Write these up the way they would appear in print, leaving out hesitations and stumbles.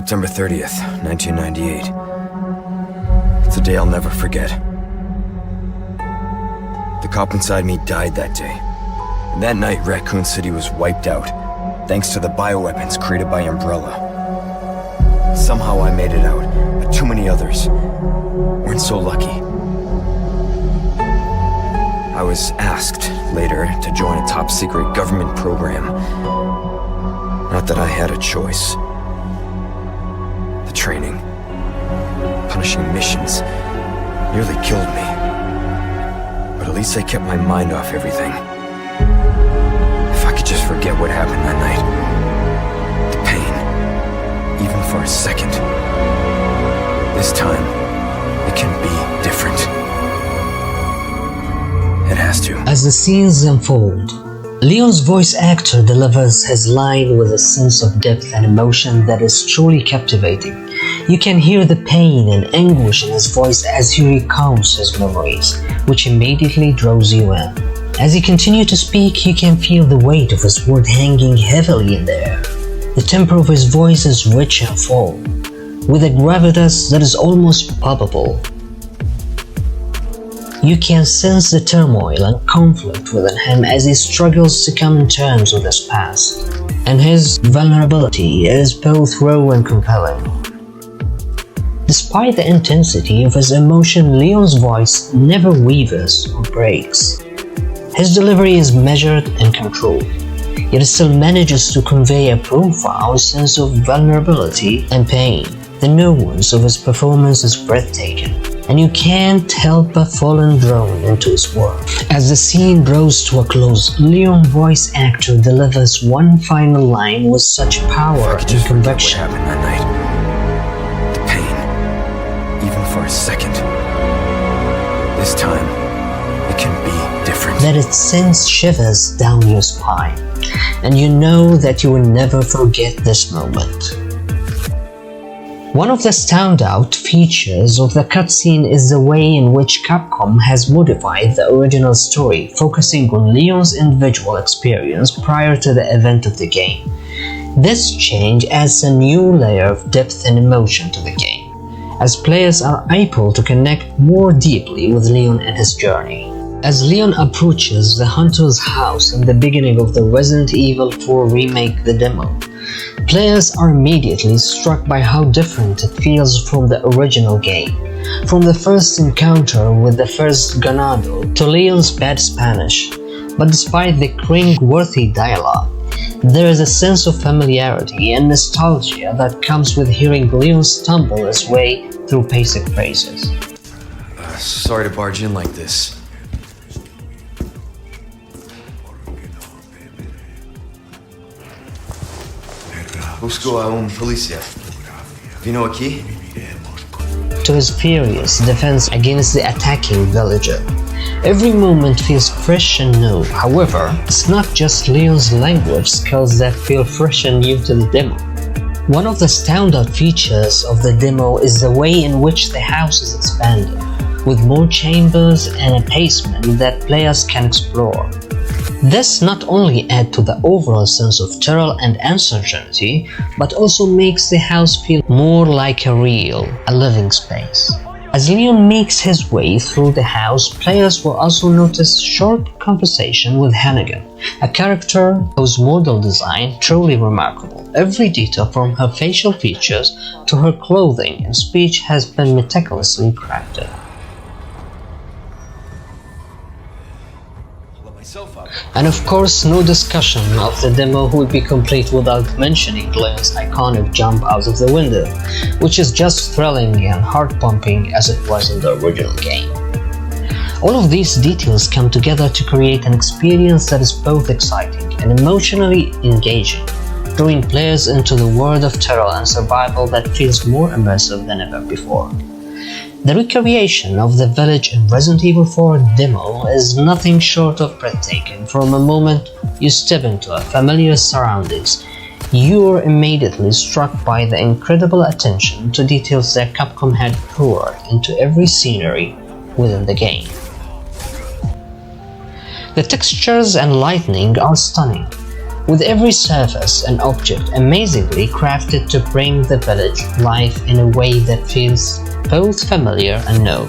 September 30th, 1998. It's a day I'll never forget. The cop inside me died that day. And that night, Raccoon City was wiped out, thanks to the bioweapons created by Umbrella. Somehow I made it out, but too many others weren't so lucky. I was asked later to join a top-secret government program. Not that I had a choice. The training, punishing missions, nearly killed me. But at least I kept my mind off everything. If I could just forget what happened that night. The pain, even for a second. This time, it can be different. It has to. As the scenes unfold, Leon's voice actor delivers his line with a sense of depth and emotion that is truly captivating. You can hear the pain and anguish in his voice as he recounts his memories, which immediately draws you in. As he continues to speak, you can feel the weight of his word hanging heavily in the air. The tempo of his voice is rich and full, with a gravitas that is almost palpable. You can sense the turmoil and conflict within him as he struggles to come to terms with his past, and his vulnerability is both raw and compelling. Despite the intensity of his emotion, Leon's voice never wavers or breaks. His delivery is measured and controlled, yet it still manages to convey a profound sense of vulnerability and pain. The nuance of his performance is breathtaking, and you can't help but fall drawn into his work. As the scene draws to a close, Leon's voice actor delivers one final line with such power and conviction. What happened that night? The pain, even for a second. This time, it can be different. That it sends shivers down your spine, and you know that you will never forget this moment. One of the standout features of the cutscene is the way in which Capcom has modified the original story, focusing on Leon's individual experience prior to the event of the game. This change adds a new layer of depth and emotion to the game, as players are able to connect more deeply with Leon and his journey. As Leon approaches the Hunter's house in the beginning of the Resident Evil 4 remake the demo, players are immediately struck by how different it feels from the original game. From the first encounter with the first Ganado to Leon's bad Spanish. But despite the cringe-worthy dialogue, there is a sense of familiarity and nostalgia that comes with hearing Leon stumble his way through basic phrases. Sorry to barge in like this. Busco a un policía. Vino aquí? To his furious defense against the attacking villager. Every moment feels fresh and new. However, it's not just Leon's language skills that feel fresh and new to the demo. One of the standout features of the demo is the way in which the house is expanded, with more chambers and a basement that players can explore. This not only adds to the overall sense of terror and uncertainty, but also makes the house feel more like a living space. As Leon makes his way through the house, players will also notice short conversation with Hannigan, a character whose model design truly remarkable. Every detail from her facial features to her clothing and speech has been meticulously crafted. And of course, no discussion of the demo would be complete without mentioning Leon's iconic jump out of the window, which is just thrilling and heart-pumping as it was in the original game. All of these details come together to create an experience that is both exciting and emotionally engaging, drawing players into the world of terror and survival that feels more immersive than ever before. The recreation of the village in Resident Evil 4 demo is nothing short of breathtaking. From a moment you step into a familiar surroundings, you are immediately struck by the incredible attention to details that Capcom had poured into every scenery within the game. The textures and lighting are stunning, with every surface and object amazingly crafted to bring the village life in a way that feels both familiar and new.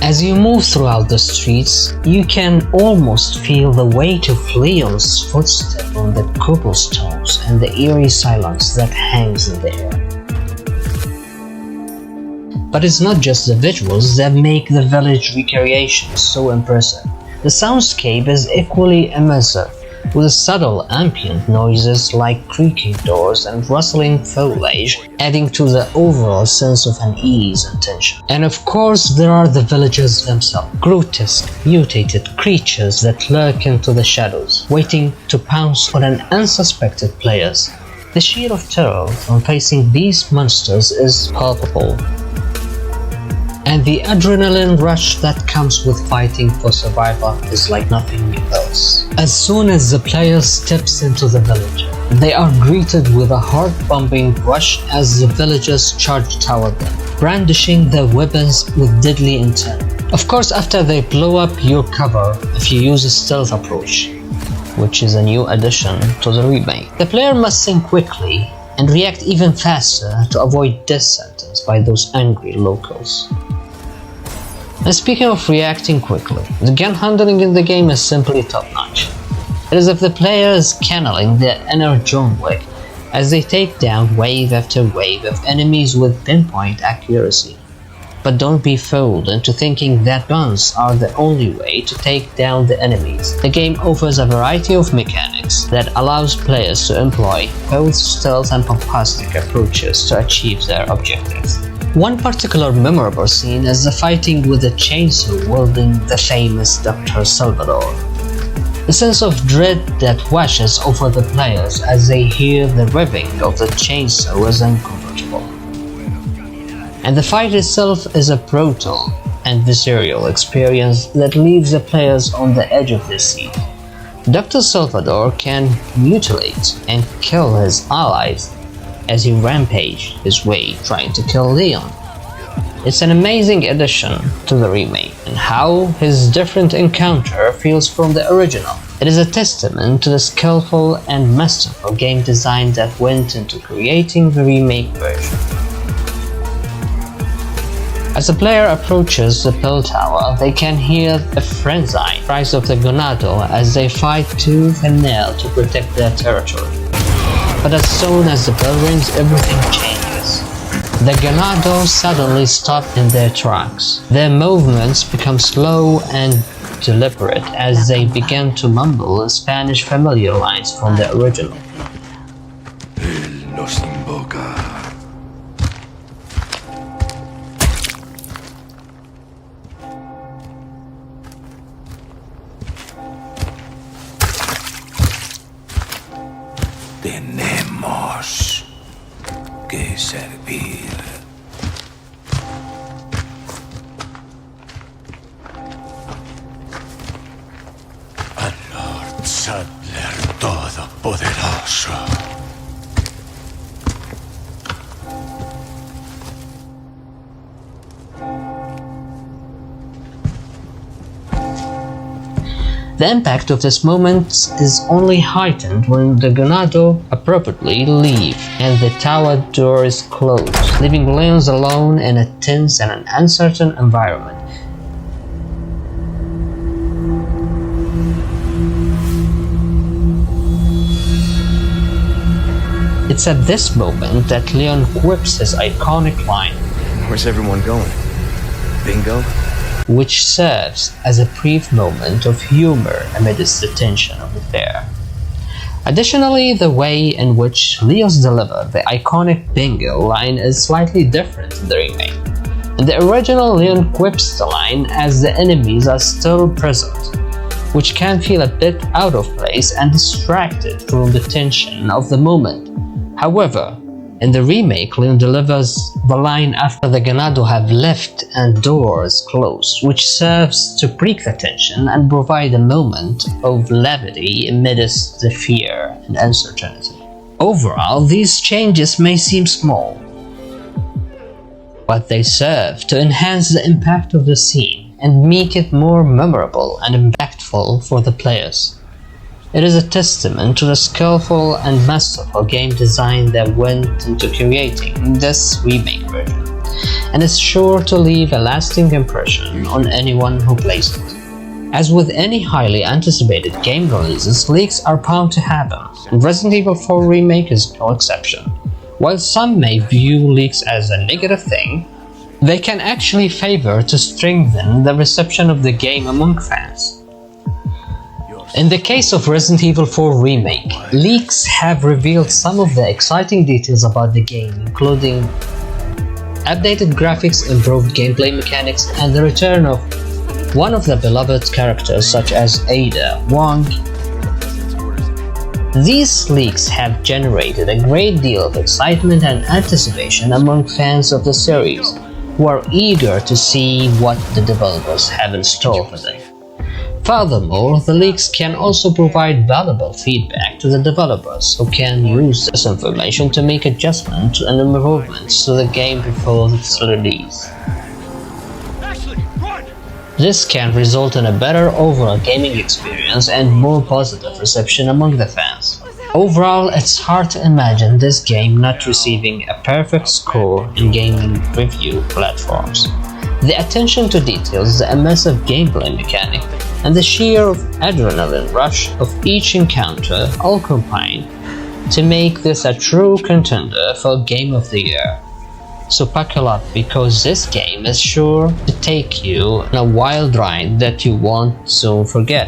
As you move throughout the streets, you can almost feel the weight of Leon's footstep on the cobblestones and the eerie silence that hangs in the air. But it's not just the visuals that make the village recreation so impressive. The soundscape is equally immersive, with subtle ambient noises like creaking doors and rustling foliage adding to the overall sense of unease and tension. And of course there are the villagers themselves, grotesque, mutated creatures that lurk into the shadows, waiting to pounce on unsuspected players. The sheer of terror from facing these monsters is palpable, and the adrenaline rush that comes with fighting for survival is like nothing else. As soon as the player steps into the village, they are greeted with a heart-pumping rush as the villagers charge toward them, brandishing their weapons with deadly intent. Of course, after they blow up your cover if you use a stealth approach, which is a new addition to the remake. The player must think quickly and react even faster to avoid death sentence by those angry locals. And speaking of reacting quickly, the gun handling in the game is simply top-notch. It is if the player is channeling their inner John Wick as they take down wave after wave of enemies with pinpoint accuracy. But don't be fooled into thinking that guns are the only way to take down the enemies. The game offers a variety of mechanics that allows players to employ both stealth and bombastic approaches to achieve their objectives. One particular memorable scene is the fighting with a chainsaw wielding the famous Dr. Salvador. The sense of dread that washes over the players as they hear the revving of the chainsaw is incomparable. And the fight itself is a brutal and visceral experience that leaves the players on the edge of their seat. Dr. Salvador can mutilate and kill his allies as he rampages his way trying to kill Leon. It's an amazing addition to the remake, and how his different encounter feels from the original. It is a testament to the skillful and masterful game design that went into creating the remake version. As the player approaches the bell tower, they can hear the frenzied cries of the Ganado as they fight tooth and nail to protect their territory. But as soon as the bell rings, everything changes. The Ganado suddenly stop in their tracks. Their movements become slow and deliberate as they begin to mumble in Spanish familiar lines from the original. Él nos invoca. Tenemos que servir. Al Lord Sadler Todopoderoso. The impact of this moment is only heightened when the Ganado appropriately leave and the tower door is closed, leaving Leons alone in a tense and an uncertain environment. It's at this moment that Leon quips his iconic line, Where's everyone going? Bingo? which serves as a brief moment of humor amidst the tension of the fair. Additionally, the way in which Leos delivered the iconic bingo line is slightly different in the remake. In the original, Leon quips the line as the enemies are still present, which can feel a bit out of place and distracted from the tension of the moment. However, in the remake, Leon delivers the line after the Ganado have left and doors closed, which serves to break the tension and provide a moment of levity amidst the fear and uncertainty. Overall, these changes may seem small, but they serve to enhance the impact of the scene and make it more memorable and impactful for the players. It is a testament to the skillful and masterful game design that went into creating this remake version, and is sure to leave a lasting impression on anyone who plays it. As with any highly anticipated game releases, leaks are bound to happen, and Resident Evil 4 Remake is no exception. While some may view leaks as a negative thing, they can actually favor to strengthen the reception of the game among fans. In the case of Resident Evil 4 Remake, leaks have revealed some of the exciting details about the game, including updated graphics, improved gameplay mechanics, and the return of one of the beloved characters such as Ada Wong. These leaks have generated a great deal of excitement and anticipation among fans of the series, who are eager to see what the developers have in store for them. Furthermore, the leaks can also provide valuable feedback to the developers, who can use this information to make adjustments and improvements to the game before its release. This can result in a better overall gaming experience and more positive reception among the fans. Overall, it's hard to imagine this game not receiving a perfect score in gaming review platforms. The attention to details, the immersive gameplay mechanic, and the sheer adrenaline rush of each encounter all combine to make this a true contender for Game of the Year. So buckle up, because this game is sure to take you on a wild ride that you won't soon forget.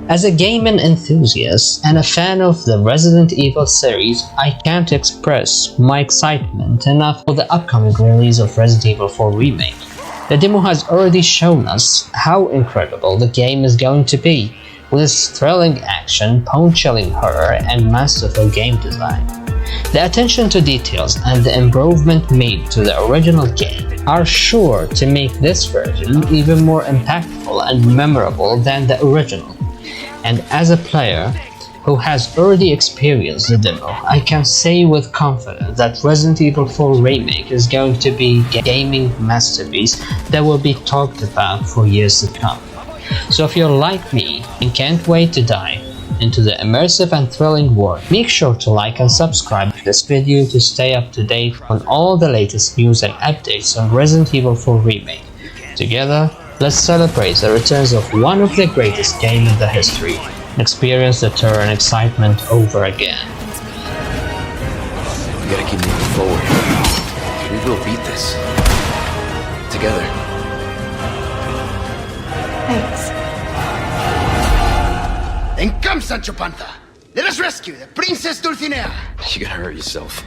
As a gaming enthusiast and a fan of the Resident Evil series, I can't express my excitement enough for the upcoming release of Resident Evil 4 Remake. The demo has already shown us how incredible the game is going to be, with its thrilling action, bone-chilling horror, and masterful game design. The attention to details and the improvement made to the original game are sure to make this version even more impactful and memorable than the original. And as a player who has already experienced the demo, I can say with confidence that Resident Evil 4 Remake is going to be a gaming masterpiece that will be talked about for years to come. So if you're like me and can't wait to dive into the immersive and thrilling world, make sure to like and subscribe to this video to stay up to date on all the latest news and updates on Resident Evil 4 Remake. Together, let's celebrate the returns of one of the greatest games in the history and experience the terror and excitement over again. We gotta keep moving forward. We will beat this. Together. Thanks. Then come, Sancho Panza. Let us rescue the Princess Dulcinea. You're gonna hurt yourself.